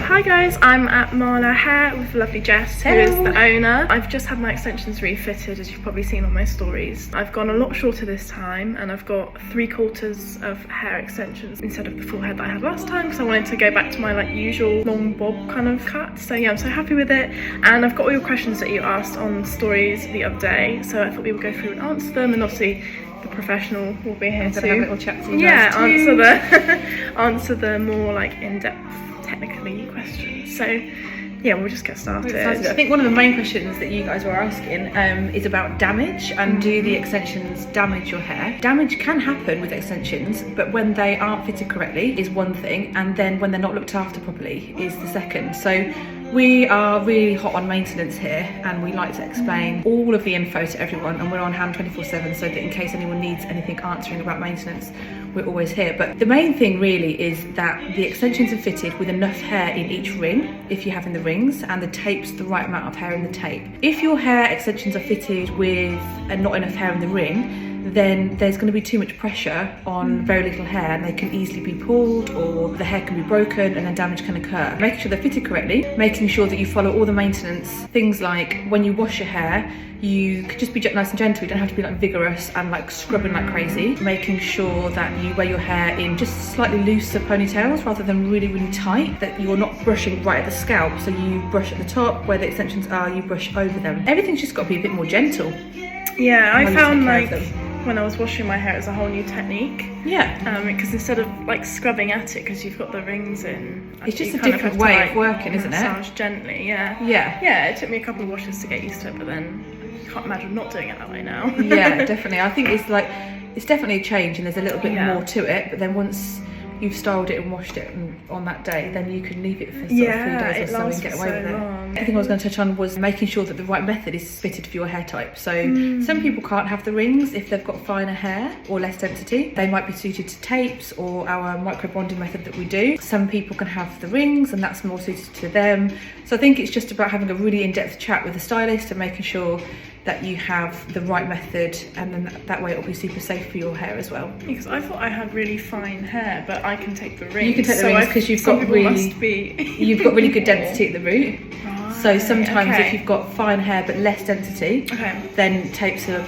Hi guys, I'm at MARLA Hair with lovely Jess, who is the owner. I've just had my extensions refitted, as you've probably seen on my stories. I've gone a lot shorter this time, and I've got 3/4 of hair extensions instead of the full head that I had last time, because I wanted to go back to my like usual long bob kind of cut. So yeah, I'm so happy with it, and I've got all your questions that you asked on stories the other day, so I thought we would go through and answer them, and obviously the professional will be here to have a little chat to you guys too. answer the more like in-depth technically questions. So yeah, we'll just get started. I think one of the main questions that you guys were asking is about damage, and do the extensions damage your hair? Damage can happen with extensions, but when they aren't fitted correctly is one thing, and then when they're not looked after properly is the second. So we are really hot on maintenance here, and we like to explain all of the info to everyone, and we're on hand 24/7, so that in case anyone needs anything answering about maintenance, we're always here. But the main thing really is that the extensions are fitted with enough hair in each ring, if you have in the rings, and the tape's the right amount of hair in the tape. If your hair extensions are fitted with not enough hair in the ring, then there's going to be too much pressure on very little hair, and they can easily be pulled, or the hair can be broken, and then damage can occur. Making sure they're fitted correctly, making sure that you follow all the maintenance, things like when you wash your hair, you could just be nice and gentle. You don't have to be like vigorous and like scrubbing like crazy. Making sure that you wear your hair in just slightly looser ponytails rather than really, really tight, that you're not brushing right at the scalp. So you brush at the top where the extensions are, you brush over them. Everything's just got to be a bit more gentle. Yeah, I found like when I was washing my hair, it was a whole new technique. Yeah. Because instead of like scrubbing at it, because you've got the rings in, it's just a different way of working, isn't it? Massage gently, yeah. Yeah. Yeah, it took me a couple of washes to get used to it, but then I can't imagine not doing it that way now. Yeah, definitely. I think it's definitely a change, and there's a little bit more to it, but then once you've styled it and washed it on that day, then you can leave it for sort of 3 days or so and get away with it. The thing I was going to touch on was making sure that the right method is fitted for your hair type. So some people can't have the rings if they've got finer hair or less density. They might be suited to tapes or our micro bonding method that we do. Some people can have the rings, and that's more suited to them. So I think it's just about having a really in-depth chat with the stylist and making sure that you have the right method, and then that way it'll be super safe for your hair as well. Because I thought I had really fine hair, but I can take the rings. You can take the rings because you've got really good density at the root. So sometimes if you've got fine hair but less density, then tapes are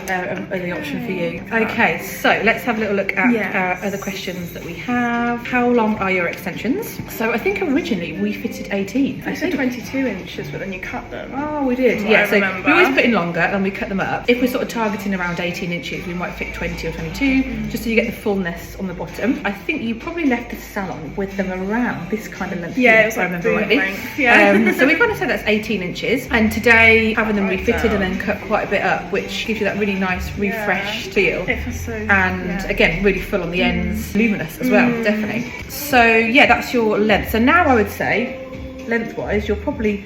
the option for you. Okay, so let's have a little look at other questions that we have. How long are your extensions? So I think originally we fitted 18. I said 22 inches, but then you cut them. Oh, we did. Yeah, so we always put in longer and we cut them up. If we're sort of targeting around 18 inches, we might fit 20 or 22, just so you get the fullness on the bottom. I think you probably left the salon with them around this kind of length. Yeah, it was like I remember rightly. Length. Yeah. So we kind of said that's 18 inches, and today having them refitted and then cut quite a bit up, which gives you that really nice refreshed feel, and again really full on the ends, luminous as well, definitely. So yeah, that's your length. So now I would say lengthwise you're probably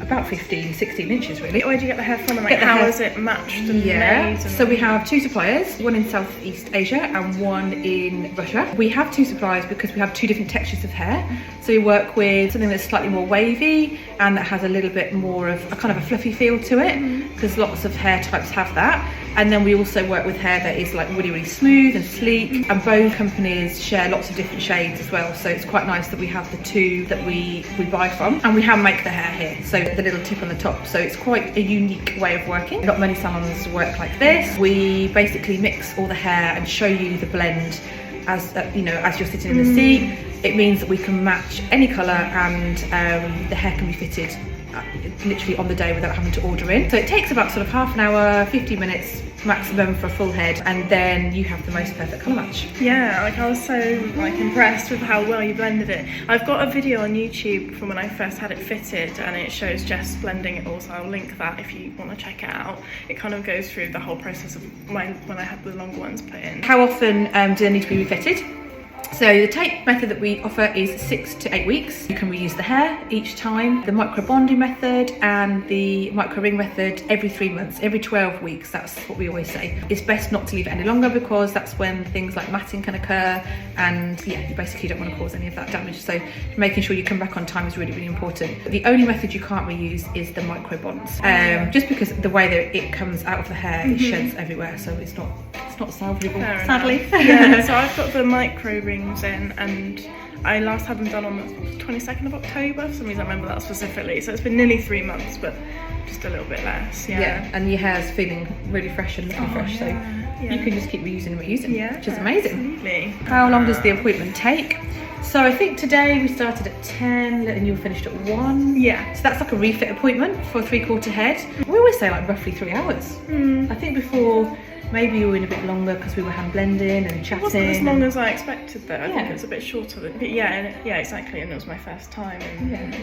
about 15-16 inches really. Where do you get the hair from, and like how is it matched and made? So we have 2 suppliers, one in Southeast Asia and one in Russia. We have 2 suppliers because we have 2 different textures of hair. So we work with something that's slightly more wavy and that has a little bit more of a kind of a fluffy feel to it, because lots of hair types have that. And then we also work with hair that is like really, really smooth and sleek, and both companies share lots of different shades as well. So it's quite nice that we have the 2 that we buy from, and we hand make the hair here. So the little tip on the top. So it's quite a unique way of working. Not many salons work like this. We basically mix all the hair and show you the blend as as you're sitting in the seat. It means that we can match any colour, and the hair can be fitted literally on the day without having to order in. So it takes about sort of half an hour, 50 minutes maximum for a full head, and then you have the most perfect colour match. Yeah, like I was so like impressed with how well you blended it. I've got a video on YouTube from when I first had it fitted, and it shows Jess blending it all, so I'll link that if you want to check it out. It kind of goes through the whole process of when I had the longer ones put in. How often do they need to be refitted? So the tape method that we offer is 6 to 8 weeks. You can reuse the hair each time. The micro bonding method and the micro ring method every 3 months, every 12 weeks. That's what we always say. It's best not to leave it any longer, because that's when things like matting can occur, and yeah, you basically don't want to cause any of that damage. So making sure you come back on time is really, really important. The only method you can't reuse is the micro bonds, just because the way that it comes out of the hair, it sheds everywhere, so it's not It's not salvageable, Fair sadly. enough. Yeah, so I've got the micro rings in, and I last had them done on the 22nd of October. For some reason I remember that specifically. So it's been nearly 3 months, but just a little bit less. Yeah. And your hair's feeling really fresh and looking fresh, so you can just keep reusing and reusing, which is amazing. Absolutely. How long does the appointment take? So I think today we started at 10 and you finished at 1. Yeah. So that's like a refit appointment for a 3/4 head. We always say like roughly 3 hours. I think before maybe you were in a bit longer because we were hand blending and chatting. It wasn't as long as I expected though. I think it was a bit shorter. But yeah, exactly. And it was my first time. And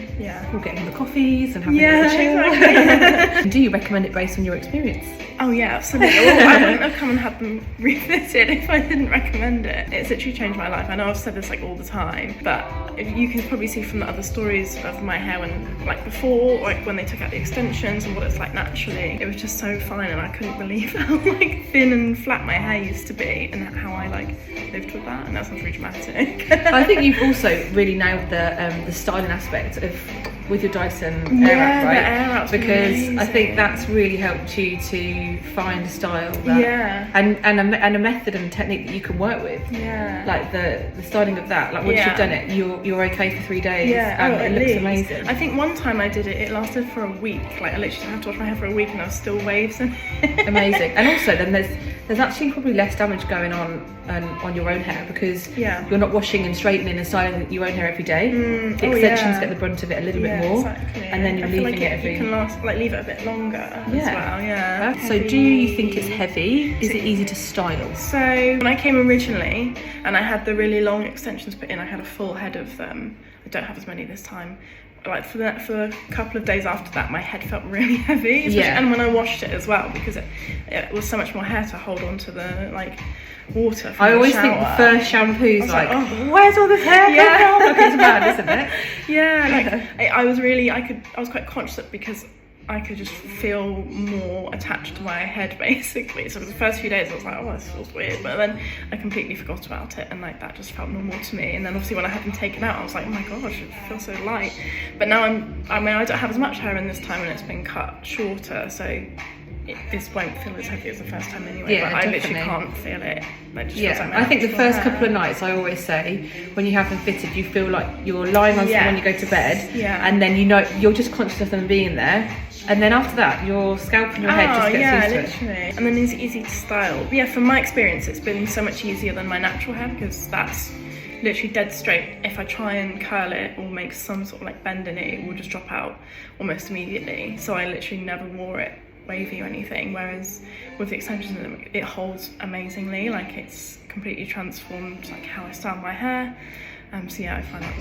we're getting the coffees and having a exactly. Do you recommend it based on your experience? Oh yeah, absolutely. I wouldn't have come and had them refitted if I didn't recommend it. It's literally changed my life. I know I've said this like all the time, but if you can probably see from the other stories of my hair when like before, or like when they took out the extensions and what it's like naturally, it was just so fine, and I couldn't believe how like thin and flat my hair used to be, and how I like lived with that. And that sounds really dramatic. I think you've also really nailed the styling aspect of with your Dyson air wrap, right? The air wrap's because amazing. I think that's really helped you to find a style that, and a method and technique that you can work with. Like the styling of that. Like once you've done it, you're okay for 3 days. And it looks amazing. I think one time I did it, it lasted for a week. Like I literally had to wash my hair for a week and there was still waves in it. Amazing. And also then there's actually probably less damage going on your own hair because you're not washing and straightening and styling your own hair every day. The extensions get the brunt of it a little bit more, and then you're leaving it every. You can leave it a bit longer as well. So do you think it's heavy? Is it easy to style? So when I came originally and I had the really long extensions put in, I had a full head of them. I don't have as many this time. Like for a couple of days after that, my head felt really heavy. And when I washed it as well, because it was so much more hair to hold on to the like water. I always think the first shampoo's like, where's all this hair come from? It's bad, isn't it? I was quite conscious of it because I could just feel more attached to my head basically. So for the first few days I was like, oh, this feels weird, but then I completely forgot about it, and like that just felt normal to me. And then obviously when I had them taken out, I was like, oh my gosh, it feels so light. But now I don't have as much hair in this time, and it's been cut shorter, so this won't feel as heavy as the first time anyway. But I literally can't feel it. It just feels like my I think the first hair. couple of nights, I always say, when you have them fitted, you feel like you're lying on someone when you go to bed, and then you're just conscious of them being there. And then after that, your scalp and your head just gets used to it. And then it's easy to style. But yeah, from my experience, it's been so much easier than my natural hair because that's literally dead straight. If I try and curl it or make some sort of like bend in it, it will just drop out almost immediately. So I literally never wore it wavy or anything. Whereas with the extensions, it holds amazingly. Like it's completely transformed like how I style my hair. So yeah, I find that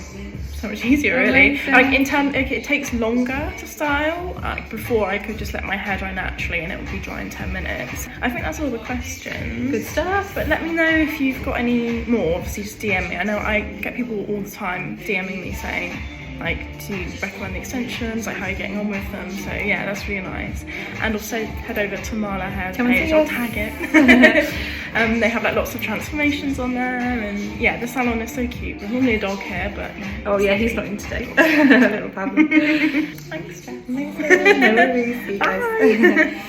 so much easier really. Like it takes longer to style. Like before I could just let my hair dry naturally and it would be dry in 10 minutes. I think that's all the questions. Good stuff. But let me know if you've got any more. Obviously just DM me. I know I get people all the time DMing me saying like, do you recommend the extensions, like how you're getting on with them? So yeah, that's really nice. And also head over to MARLA Hair's page, I'll tag it. They have like lots of transformations on there, and yeah, the salon is so cute. There's normally a dog here, but he's not in today. Little problem. Thanks, Jess. No worries. See you guys. Bye.